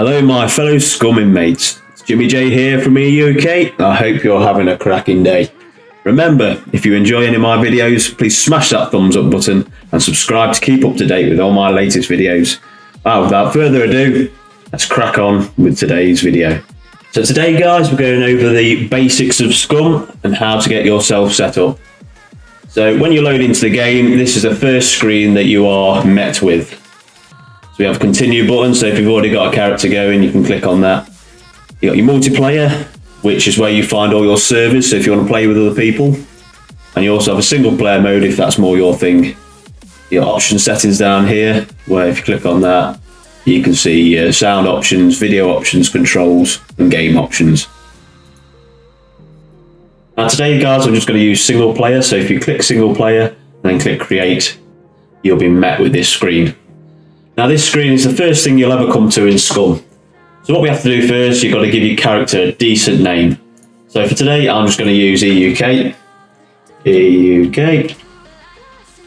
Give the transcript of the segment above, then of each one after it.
Hello my fellow scumming mates, it's Jimmy J here from UK. I hope you're having a cracking day. Remember, if you enjoy any of my videos, please smash that thumbs up button and subscribe to keep up to date with all my latest videos. Without further ado, let's crack on with today's video. So today guys, we're going over the basics of Scum and how to get yourself set up. So when you load into the game, this is the first screen that you are met with. So we have a continue button, so if you've already got a character going, you can click on that. You got your multiplayer, which is where you find all your servers, so if you want to play with other people. And you also have a single player mode if that's more your thing. Your option settings down here, where if you click on that, you can see sound options, video options, controls, and game options. Now today guys, I'm just going to use single player, so if you click single player, and then click create, you'll be met with this screen. Now this screen is the first thing you'll ever come to in Scum. So what we have to do first, you've got to give your character a decent name. So for today, I'm just going to use Euk. Euk.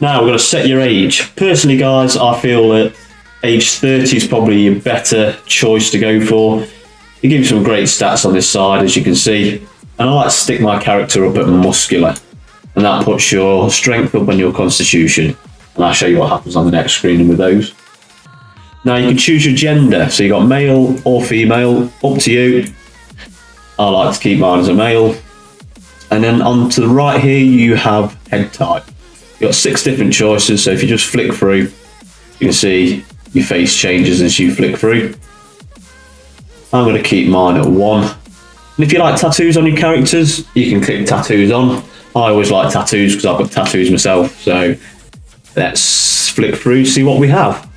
Now we're going to set your age. Personally guys, I feel that age 30 is probably a better choice to go for. It gives you some great stats on this side, as you can see. And I like to stick my character up at muscular. And that puts your strength up and your constitution. And I'll show you what happens on the next screen with those. Now you can choose your gender, so you got male or female, up to you. I like to keep mine as a male. And then on to the right here, you have head type. You've got 6 different choices, so if you just flick through, you can see your face changes as you flick through. I'm going to keep mine at 1. And if you like tattoos on your characters, you can click tattoos on. I always like tattoos because I've got tattoos myself, so let's flick through, see what we have.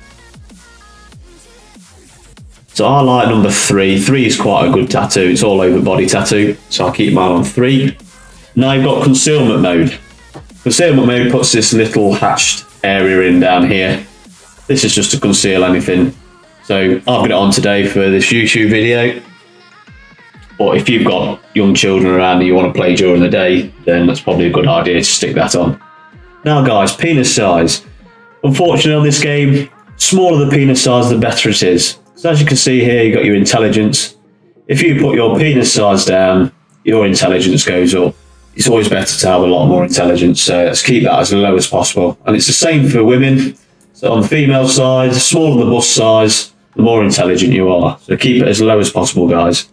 So I like number 3. 3 is quite a good tattoo. It's all over body tattoo. So I'll keep mine on 3. Now you've got concealment mode. Concealment mode puts this little hatched area in down here. This is just to conceal anything. So I've got it on today for this YouTube video. But if you've got young children around and you want to play during the day, then that's probably a good idea to stick that on. Now guys, penis size. Unfortunately on this game, smaller the penis size, the better it is. So as you can see here, you've got your intelligence. If you put your penis size down, your intelligence goes up. It's always better to have a lot more intelligence, so let's keep that as low as possible. And it's the same for women. So on the female side, the smaller the bust size, the more intelligent you are. So keep it as low as possible, guys.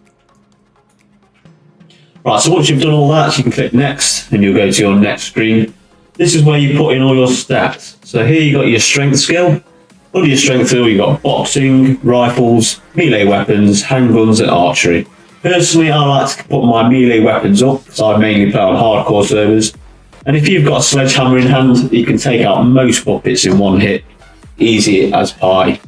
Right, so once you've done all that, you can click next, and you'll go to your next screen. This is where you put in all your stats. So here you've got your strength skill. Under your strength skill, you've got boxing, rifles, melee weapons, handguns, and archery. Personally, I like to put my melee weapons up, because I mainly play on hardcore servers. And if you've got a sledgehammer in hand, you can take out most puppets in one hit. Easy as pie.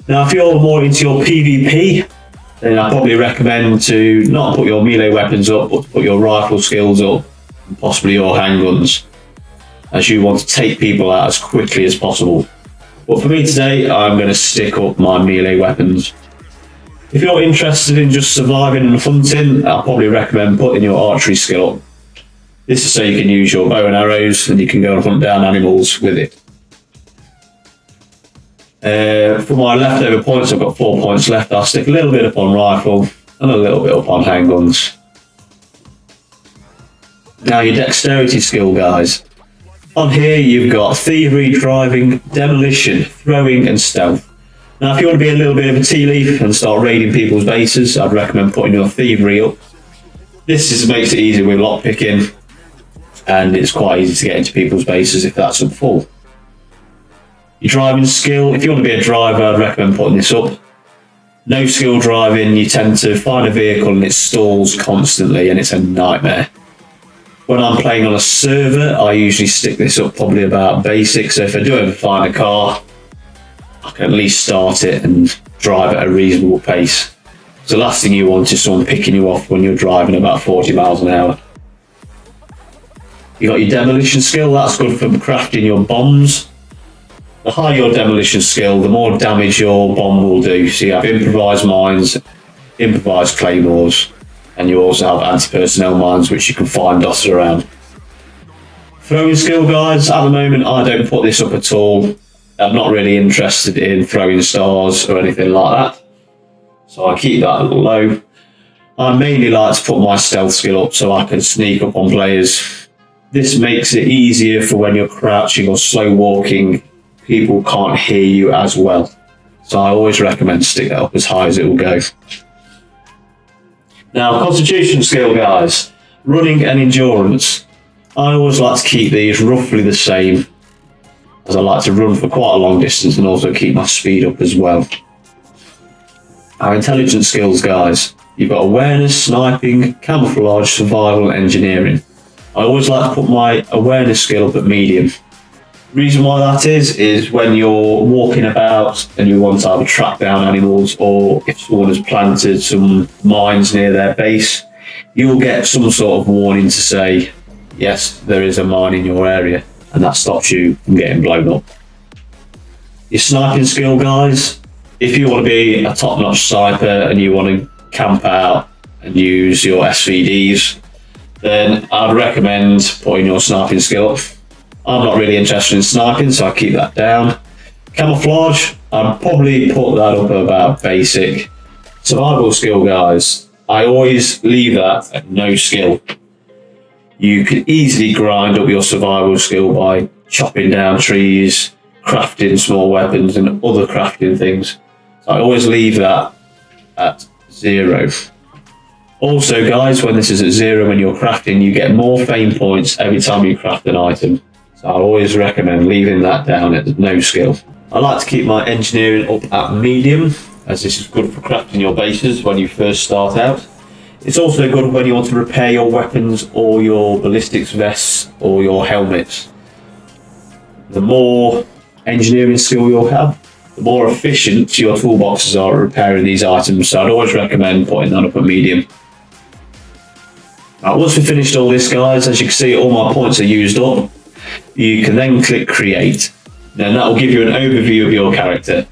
Now, if you're more into your PvP, then I probably recommend to not put your melee weapons up, but to put your rifle skills up, and possibly your handguns, as you want to take people out as quickly as possible. But for me today, I'm going to stick up my melee weapons. If you're interested in just surviving and hunting, I'll probably recommend putting your archery skill up. This is so you can use your bow and arrows and you can go and hunt down animals with it. For my leftover points, I've got 4 points left. I'll stick a little bit up on rifle and a little bit up on handguns. Now your dexterity skill, guys. On here you've got thievery, driving, demolition, throwing and stealth. Now if you want to be a little bit of a tea leaf and start raiding people's bases, I'd recommend putting your thievery up. This makes it easy with lockpicking, and it's quite easy to get into people's bases if that's up full. Your driving skill, if you want to be a driver, I'd recommend putting this up. No skill driving, you tend to find a vehicle and it stalls constantly and it's a nightmare. When I'm playing on a server, I usually stick this up probably about basic, so if I do ever find a car, I can at least start it and drive at a reasonable pace. So the last thing you want is someone picking you off when you're driving about 40 miles an hour. You got your demolition skill, that's good for crafting your bombs. The higher your demolition skill, the more damage your bomb will do. So you have improvised mines, improvised claymores, and you also have anti-personnel mines which you can find dotted around. Throwing skill, guys, at the moment I don't put this up at all. I'm not really interested in throwing stars or anything like that. so I keep that low. I mainly like to put my stealth skill up so I can sneak up on players. This makes it easier for when you're crouching or slow walking, people can't hear you as well. So I always recommend stick that up as high as it will go. Now, constitution skill, guys, running and endurance. I always like to keep these roughly the same, as I like to run for quite a long distance and also keep my speed up as well. Our intelligence skills, guys. You've got awareness, sniping, camouflage, survival, and engineering. I always like to put my awareness skill up at medium. The reason why that is when you're walking about and you want to either track down animals, or if someone has planted some mines near their base, you'll get some sort of warning to say, yes, there is a mine in your area, and that stops you from getting blown up. Your sniping skill, guys, if you want to be a top-notch sniper and you want to camp out and use your SVDs, then I'd recommend putting your sniping skill up. I'm not really interested in sniping, so I keep that down. Camouflage, I'd probably put that up about basic. Survival skill, guys, I always leave that at no skill. You can easily grind up your survival skill by chopping down trees, crafting small weapons and other crafting things. So I always leave that at 0. Also, guys, when this is at 0, when you're crafting, you get more fame points every time you craft an item. So I always recommend leaving that down at no skill. I like to keep my engineering up at medium, as this is good for crafting your bases when you first start out. It's also good when you want to repair your weapons or your ballistics vests or your helmets. The more engineering skill you'll have, the more efficient your toolboxes are at repairing these items. So I'd always recommend putting that up at medium. Now, once we've finished all this, guys, as you can see, all my points are used up. You can then click create. Then that will give you an overview of your character.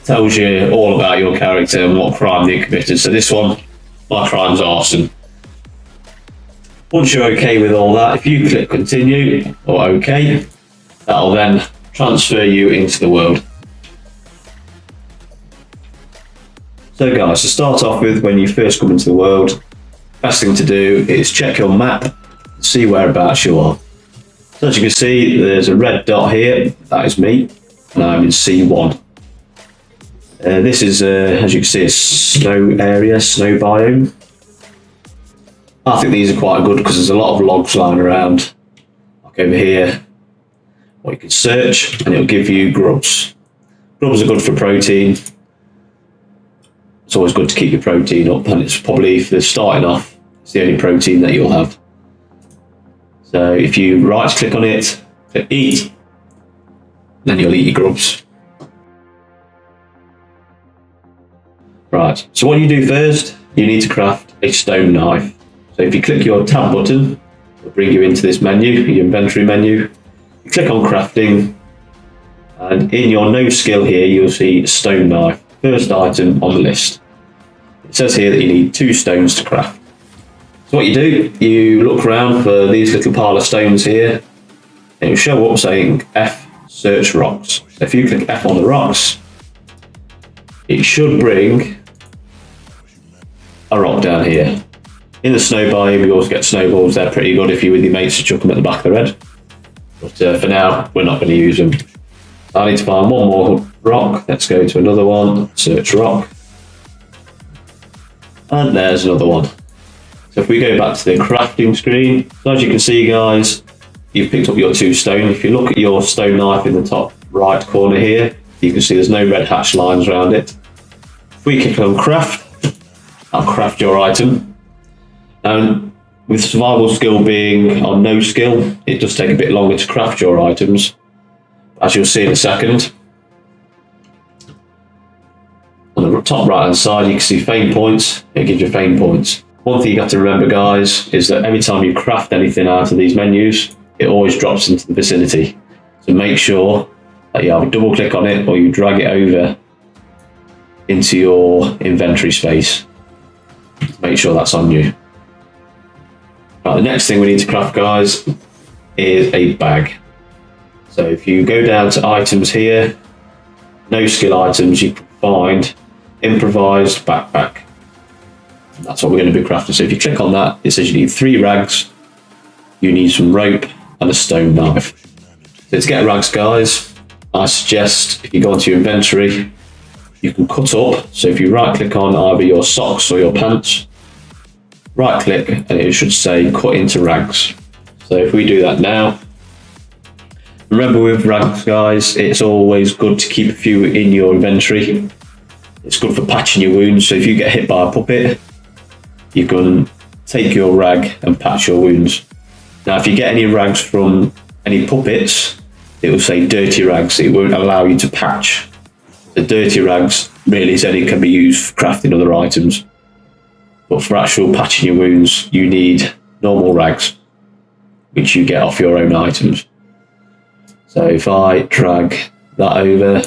Tells you all about your character and what crime they committed. So this one, my crime's arson. Once you're okay with all that, if you click continue or okay, that'll then transfer you into the world. So guys, to start off with, when you first come into the world, best thing to do is check your map and see whereabouts you are. So as you can see, there's a red dot here, that is me, and I'm in C1. This is, as you can see, a snow area, snow biome. I think these are quite good because there's a lot of logs lying around. Like over here, or you can search and it'll give you grubs. Grubs are good for protein. It's always good to keep your protein up, and it's probably, if they're starting off, it's the only protein that you'll have. So if you right click on it, click eat, then you'll eat your grubs. Right, so what you do first, you need to craft a stone knife. So if you click your tab button, it'll bring you into this menu, your inventory menu. You click on crafting, and in your no skill here, you'll see stone knife, first item on the list. It says here that you need 2 stones to craft. So what you do, you look around for these little pile of stones here, and it'll show up saying F search rocks. So if you click F on the rocks, it should bring a rock down here. In the snow biome, we always get snowballs. They're pretty good if you're with your mates to chuck them at the back of the head. But for now, we're not going to use them. I need to find one more rock. Let's go to another one, search rock. And there's another one. So if we go back to the crafting screen, so as you can see, guys, you've picked up your 2 stone. If you look at your stone knife in the top right corner here, you can see there's no red hatch lines around it. If we click on craft, I'll craft your item. And with survival skill being on no skill, it does take a bit longer to craft your items. As you'll see in a second. On the top right hand side, you can see fame points. It gives you fame points. One thing you have to remember, guys, is that every time you craft anything out of these menus, it always drops into the vicinity. So make sure that you either double click on it or you drag it over into your inventory space. Make sure that's on you. Right, the next thing we need to craft, guys, is a bag. So if you go down to items here, no skill items, you can find improvised backpack. That's what we're going to be crafting. So if you click on that, it says you need 3 rags, you need some rope and a stone knife. So to get rags, guys, I suggest if you go into your inventory, you can cut up. So if you right click on either your socks or your pants, right click and it should say cut into rags. So if we do that now, remember with rags, guys, it's always good to keep a few in your inventory. It's good for patching your wounds. So if you get hit by a puppet, you can take your rag and patch your wounds. Now, if you get any rags from any puppets, it will say dirty rags. It won't allow you to patch. The dirty rags really said it can be used for crafting other items. But for actual patching your wounds, you need normal rags, which you get off your own items. So if I drag that over,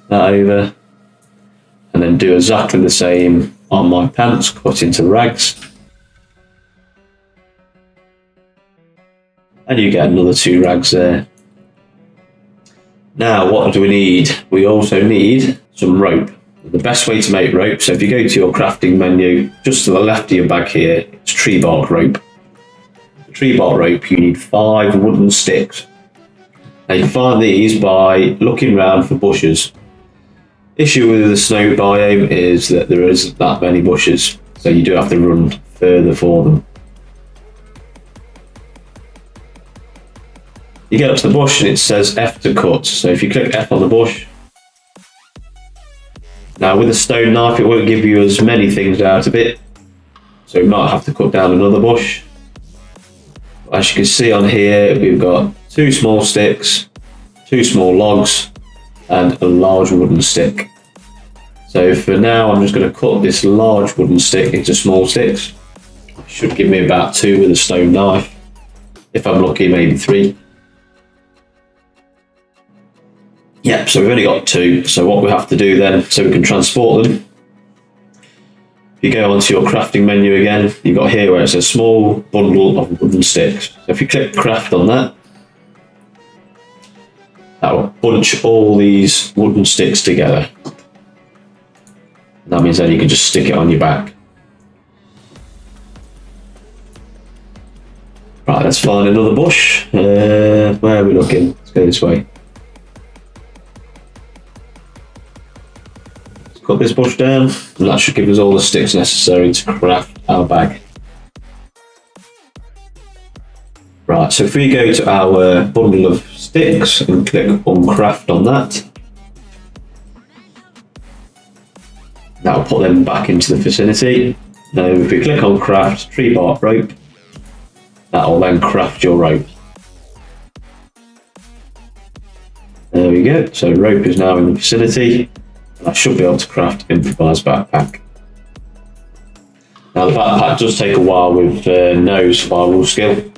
and then do exactly the same on my pants, cut into rags, and you get another 2 rags there. Now, what do we need? We also need some rope. The best way to make rope, so if you go to your crafting menu, just to the left of your bag here, it's tree bark rope. For tree bark rope, you need 5 wooden sticks. Now you find these by looking around for bushes. Issue with the snow biome is that there isn't that many bushes, so you do have to run further for them. You get up to the bush and it says F to cut, so if you click F on the bush, now with a stone knife it won't give you as many things out of it, so you might have to cut down another bush. As you can see on here, we've got 2 small sticks, 2 small logs, and a large wooden stick. So for now, I'm just going to cut this large wooden stick into small sticks. Should give me about 2 with a stone knife. If I'm lucky, maybe 3. Yep, so we've only got 2. So what we have to do then, so we can transport them. If you go onto your crafting menu again, you've got here where it says small bundle of wooden sticks. So if you click craft on that, that will bunch all these wooden sticks together. That means then you can just stick it on your back. Right, let's find another bush. Where are we looking? Let's go this way. Let's cut this bush down, and that should give us all the sticks necessary to craft our bag. Right, so if we go to our bundle of sticks and click on craft on that, that will put them back into the vicinity. Now if we click on craft tree bark rope, that will then craft your rope. There we go, so rope is now in the vicinity, and I should be able to craft improvised backpack. Now the backpack does take a while with no survival skill,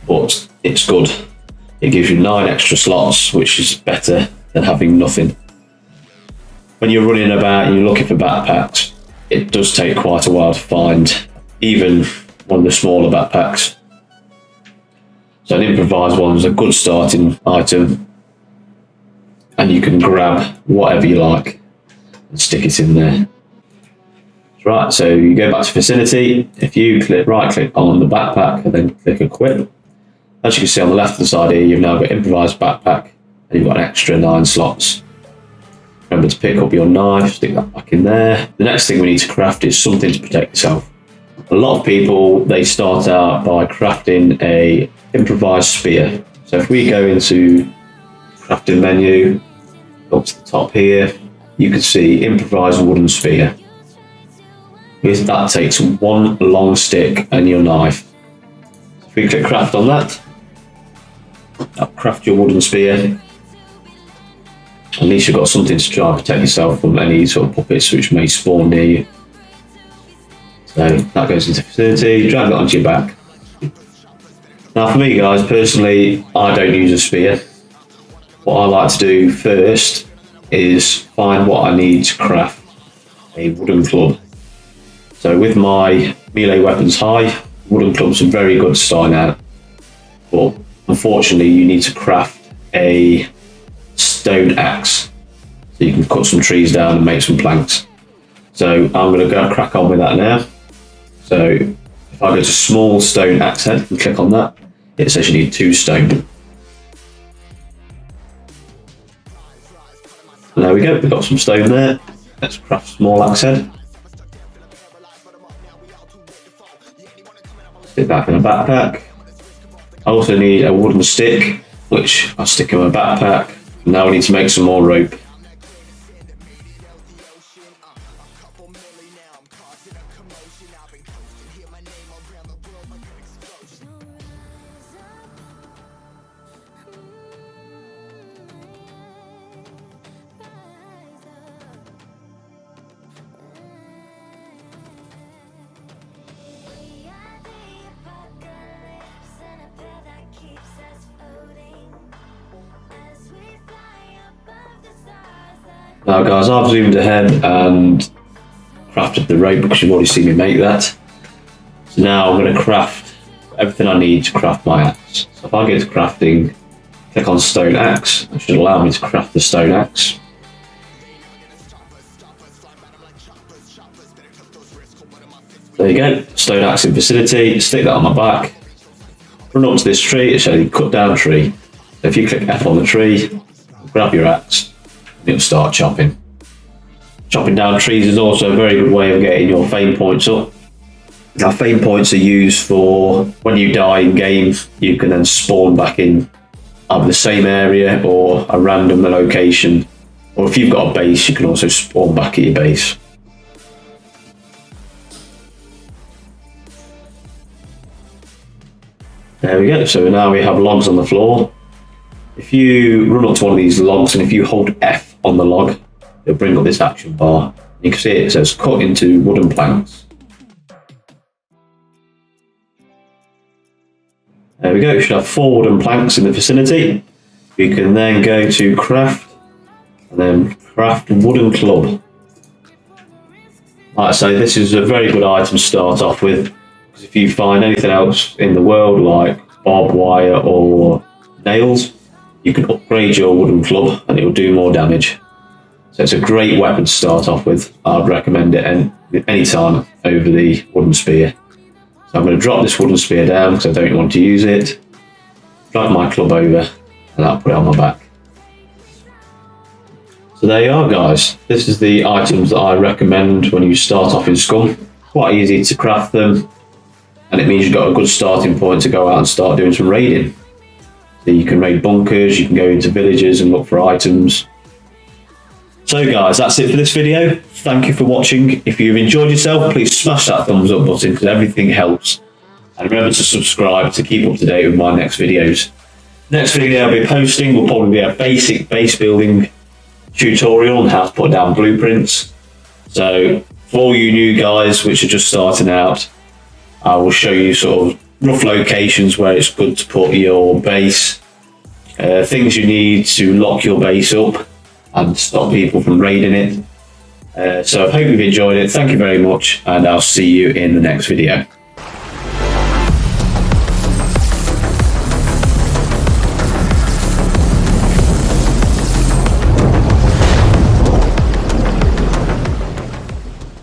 but it's good. It gives you 9 extra slots, which is better than having nothing. When you're running about and you're looking for backpacks, it does take quite a while to find even one of the smaller backpacks. So an improvised one is a good starting item, and you can grab whatever you like and stick it in there. Right, so you go back to vicinity. If you right click on the backpack and then click equip, as you can see on the left of the side here, you've now got improvised backpack and you've got an extra 9 slots. Remember to pick up your knife, stick that back in there. The next thing we need to craft is something to protect yourself. A lot of people, they start out by crafting a improvised spear. So if we go into crafting menu, up to the top here, you can see improvised wooden spear. That takes 1 long stick and your knife. So if we click craft on that, that'll craft your wooden spear. At least you've got something to try and protect yourself from any sort of puppets which may spawn near you. So that goes into vicinity, drag it onto your back. Now for me guys, personally, I don't use a spear. What I like to do first is find what I need to craft a wooden club. So with my melee weapons high, wooden clubs are very good starting out. But unfortunately you need to craft a stone axe. So you can cut some trees down and make some planks. So I'm going to go crack on with that now. So if I go to small stone axe head and click on that, it says you need 2 stone. And there we go, we've got some stone there. Let's craft small axe head. Stick that in a backpack. I also need a wooden stick, which I'll stick in my backpack. Now we need to make some more rope. Now guys, I've zoomed ahead and crafted the rope because you've already seen me make that. So now I'm going to craft everything I need to craft my axe. So if I go to crafting, click on stone axe, it should allow me to craft the stone axe. There you go, stone axe in vicinity, stick that on my back, run up to this tree, it shows you cut down tree. So if you click F on the tree, grab your axe, it'll start chopping. Chopping down trees is also a very good way of getting your fame points up. Now fame points are used for when you die in game, you can then spawn back in either the same area or a random location. Or if you've got a base, you can also spawn back at your base. There we go, so now we have logs on the floor. If you run up to one of these logs and if you hold F on the log, it'll bring up this action bar. You can see it says cut into wooden planks. There we go, you should have 4 wooden planks in the vicinity. You can then go to craft and then craft wooden club. Like I say, this is a very good item to start off with, because if you find anything else in the world like barbed wire or nails, you can upgrade your wooden club and it will do more damage. So it's a great weapon to start off with. I'd recommend it any time over the wooden spear. So I'm going to drop this wooden spear down because I don't want to use it. Drag my club over and I'll put it on my back. So there you are guys. This is the items that I recommend when you start off in Scum. Quite easy to craft them and it means you've got a good starting point to go out and start doing some raiding. So you can raid bunkers, you can go into villages and look for items. So guys, that's it for this video. Thank you for watching. If you've enjoyed yourself, please smash that thumbs up button because everything helps. And remember to subscribe to keep up to date with my next videos. Next video I'll be posting will probably be a basic base building tutorial on how to put down blueprints. So for all you new guys which are just starting out, I will show you sort of rough locations where it's good to put your base, things you need to lock your base up and stop people from raiding it. So I hope you've enjoyed it. Thank you very much and I'll see you in the next video.